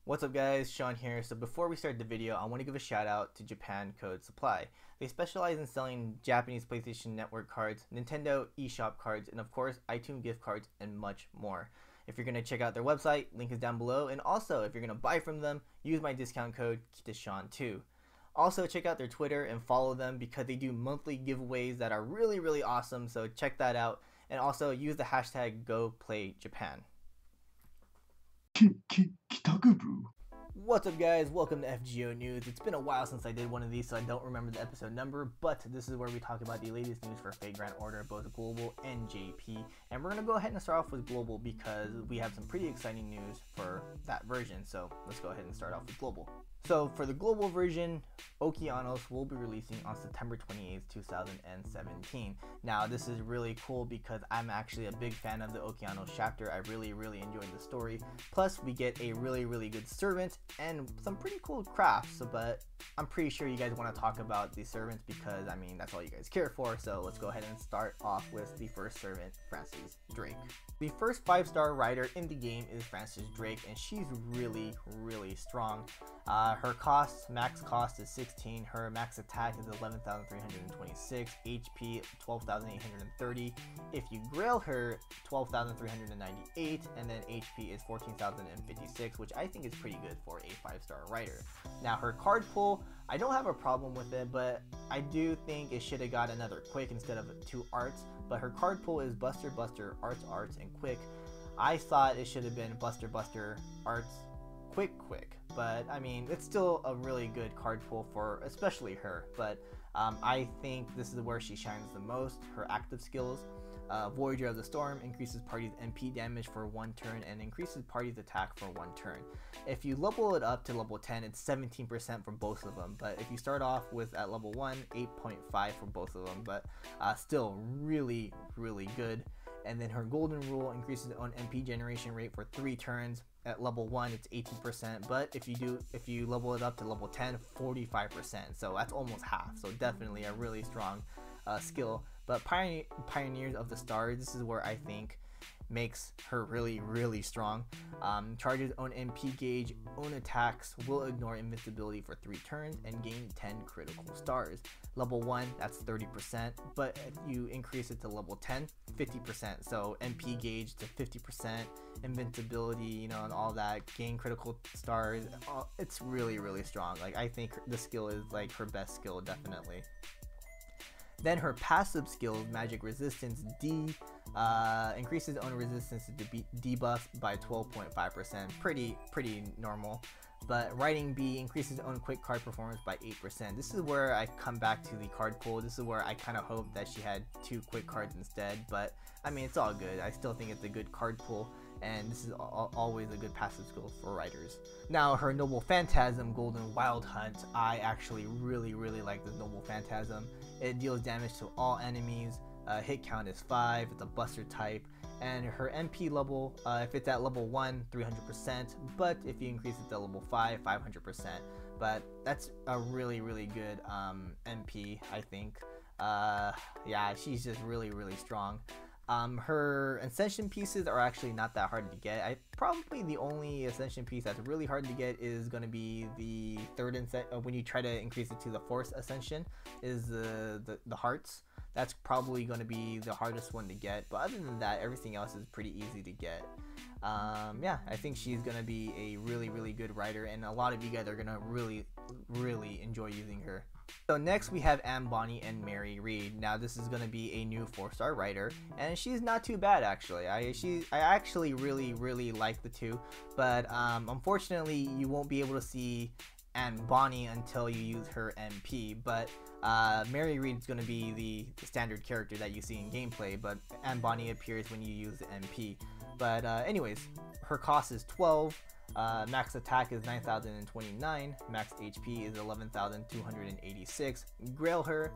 What's up guys, Sean here. So before we start the video, I want to give a shout out to Japan Code Supply. They specialize in selling Japanese PlayStation Network cards, Nintendo eShop cards, and of course iTunes gift cards and much more. If you're going to check out their website, link is down below, and also if you're going to buy from them, use my discount code KitaSean too. Also check out their Twitter and follow them because they do monthly giveaways that are really awesome, so check that out, and also use the hashtag GoPlayJapan. What's up guys, welcome to FGO News. It's been a while since I did one of these, so I don't remember the episode number, but this is where we talk about the latest news for Fate Grand Order, both Global and JP. And we're going to go ahead and start off with Global because we have some pretty exciting news for that version, so let's go ahead and start off with Global. So for the Global version, Okeanos will be releasing on September 28th, 2017. Now this is really cool because I'm actually a big fan of the Okeanos chapter. I really enjoyed the story. Plus we get a really good servant and some pretty cool crafts, but I'm pretty sure you guys want to talk about the servants because I mean that's all you guys care for. So let's go ahead and start off with the first servant, Francis Drake. The first 5-star rider in the game is Francis Drake, and she's really strong. Her max cost is 16, her max attack is 11,326, HP 12,830. If you grail her, 12,398, and then HP is 14,056, which I think is pretty good for a 5-star rider. Now her card pull, I don't have a problem with it, but I do think it should have got another quick instead of 2 arts. But her card pull is Buster, Arts, and Quick. I thought it should have been Buster, Arts, Quick. But I mean, it's still a really good card pull for especially her. But I think this is where she shines the most. Her active skills. Voyager of the Storm increases party's MP damage for 1 turn and increases party's attack for 1 turn. If you level it up to level 10, it's 17% for both of them, but if you start off with at level 1, 8.5 for both of them, but still really good. And then her golden rule increases on MP generation rate for 3 turns. At level 1 it's 18%, but if you level it up to level 10, 45%, so that's almost half. So definitely a really strong skill. But Pioneers of the Stars, this is where I think makes her really strong. Charges own MP gauge, own attacks, will ignore invincibility for 3 turns, and gain 10 critical stars. Level 1, that's 30%, but if you increase it to level 10, 50%. So MP gauge to 50%, invincibility, you know, and all that, gain critical stars. It's really strong. Like, I think the skill is like her best skill, definitely. Then her passive skills, Magic Resistance D, increases own resistance to debuff by 12.5%, pretty normal. But Writing B increases own quick card performance by 8%. This is where I come back to the card pool. This is where I kind of hope that she had 2 quick cards instead, but I mean, it's all good. I still think it's a good card pool, and this is always a good passive skill for writers. Now her Noble Phantasm, Golden Wild Hunt, I actually really like this Noble Phantasm. It deals damage to all enemies, hit count is 5, it's a buster type, and her MP level, if it's at level 1, 300%, but if you increase it to level 5, 500%. But that's a really good MP, I think. Yeah, she's just really strong. Her Ascension pieces are actually not that hard to get. Probably the only Ascension piece that's really hard to get is going to be the third when you try to increase it to the 4th Ascension, is the hearts. That's probably going to be the hardest one to get, but other than that, everything else is pretty easy to get. Yeah, I think she's going to be a really good writer, and a lot of you guys are going to really enjoy using her. So next we have Anne Bonny and Mary Reed. Now this is going to be a new 4-star writer, and she's not too bad actually. I actually really like the two, but unfortunately you won't be able to see Anne Bonny until you use her MP. But Mary Reed is going to be the standard character that you see in gameplay, but Anne Bonny appears when you use the MP. But anyways, her cost is 12. Max attack is 9,029, max HP is 11,286, grail her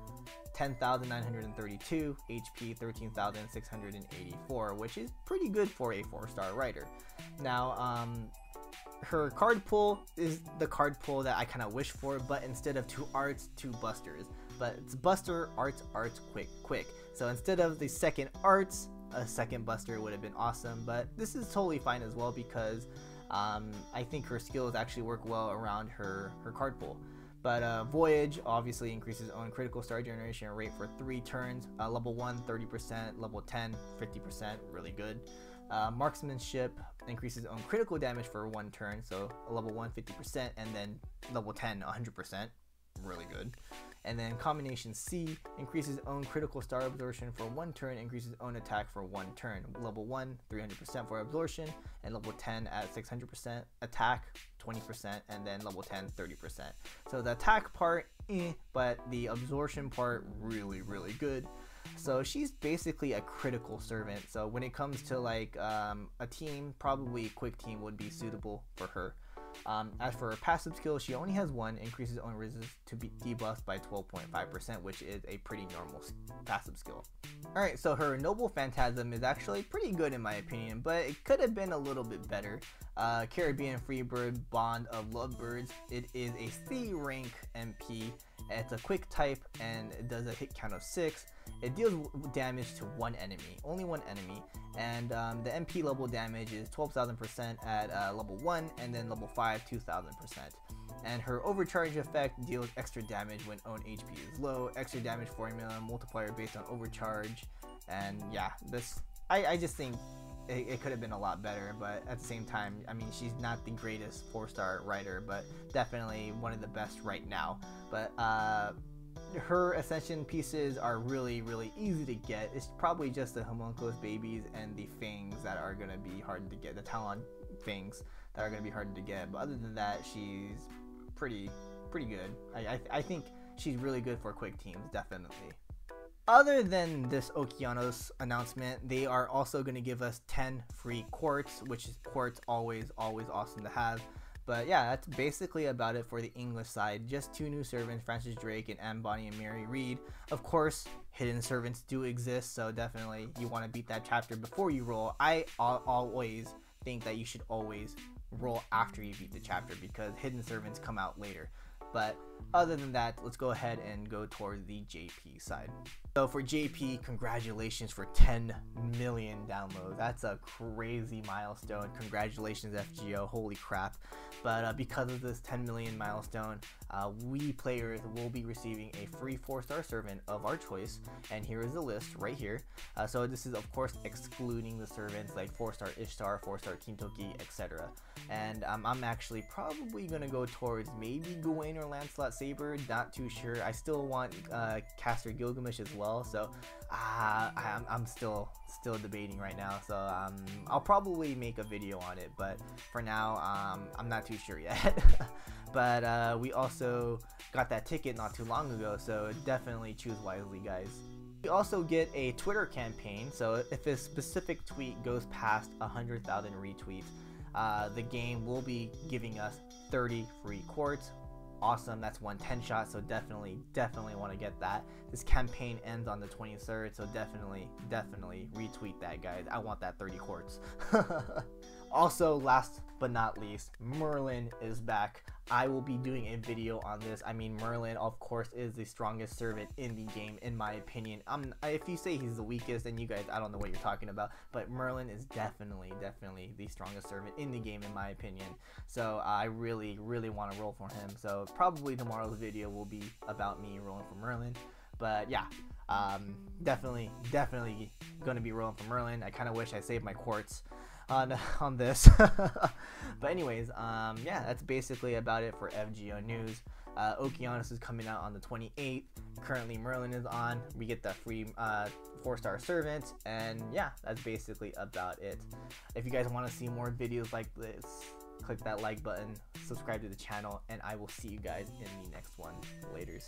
10,932, HP 13,684, which is pretty good for a 4-star writer. Now, her card pull is the card pull that I kind of wish for, but instead of 2 arts, 2 busters. But it's Buster, Arts, Quick. So instead of the second arts, a second buster would have been awesome, but this is totally fine as well because I think her skills actually work well around her card pool. But Voyage obviously increases own critical star generation rate for 3 turns. Level 1, 30%. Level 10, 50%. Really good. Marksmanship increases own critical damage for 1 turn. So level 1, 50%. And then level 10, 100%. Really good. And then Combination C increases own critical star absorption for 1 turn, increases own attack for 1 turn. Level 1, 300% for absorption, and level 10 at 600% attack, 20%, and then level 10, 30%. So the attack part, but the absorption part, really, really good. So she's basically a critical servant. So when it comes to like a team, probably a quick team would be suitable for her. As for her passive skill, she only has 1, increases own resist to be debuffed by 12.5%, which is a pretty normal passive skill. Alright, so her Noble Phantasm is actually pretty good in my opinion, but it could have been a little bit better. Caribbean Freebird, Bond of Lovebirds. It is a C rank MP. It's a quick type and it does a hit count of 6. It deals damage to 1 enemy, only 1 enemy, and the MP level damage is 12,000% at level 1, and then level 5, 2,000%. And her overcharge effect deals extra damage when own HP is low, extra damage formula, multiplier based on overcharge, and yeah, this I just think it could have been a lot better, but at the same time, I mean, she's not the greatest 4-star writer, but definitely one of the best right now. But her ascension pieces are really, really easy to get. It's probably just the homunculus babies and the fangs that are going to be hard to get, the talon fangs that are going to be hard to get. But other than that, she's pretty good. I think she's really good for quick teams, definitely. Other than this Okeanos announcement, they are also going to give us 10 free quartz, which is quartz always awesome to have. But yeah, that's basically about it for the English side. Just 2 new servants, Francis Drake and Anne Bonny and Mary Reed. Of course, hidden servants do exist, so definitely you want to beat that chapter before you roll. I always think that you should always roll after you beat the chapter because hidden servants come out later. But other than that, let's go ahead and go towards the JP side. So for JP, congratulations for 10 million downloads. That's a crazy milestone. Congratulations, FGO. Holy crap. But because of this 10 million milestone, we players will be receiving a free 4-star servant of our choice. And here is the list right here. So this is, of course, excluding the servants like 4-star Ishtar, 4-star Kintoki, etc. And I'm actually probably going to go towards maybe Gawain or Lancelot Saber. Not too sure. I still want Caster Gilgamesh as well. So I'm still debating right now. So I'll probably make a video on it. But for now, I'm not too sure yet. But we also got that ticket not too long ago. So definitely choose wisely, guys. We also get a Twitter campaign. So if a specific tweet goes past 100,000 retweets, the game will be giving us 30 free quartz. Awesome, that's 1 10-shot, so definitely want to get that. This campaign ends on the 23rd, so definitely retweet that, guys. I want that 30 quartz. Also, last but not least, Merlin is back. I will be doing a video on this. I mean, Merlin, of course, is the strongest servant in the game, in my opinion. If you say he's the weakest, then you guys, I don't know what you're talking about. But Merlin is definitely the strongest servant in the game, in my opinion. So I really want to roll for him. So probably tomorrow's video will be about me rolling for Merlin. But yeah, definitely gonna be rolling for Merlin. I kind of wish I saved my quartz on this. But anyways, yeah, that's basically about it for FGO news. Okeanos is coming out on the 28th. Currently Merlin is on. We get the free 4-star servant, and yeah, that's basically about it. If you guys want to see more videos like this, click that like button, subscribe to the channel, and I will see you guys in the next one. Laters.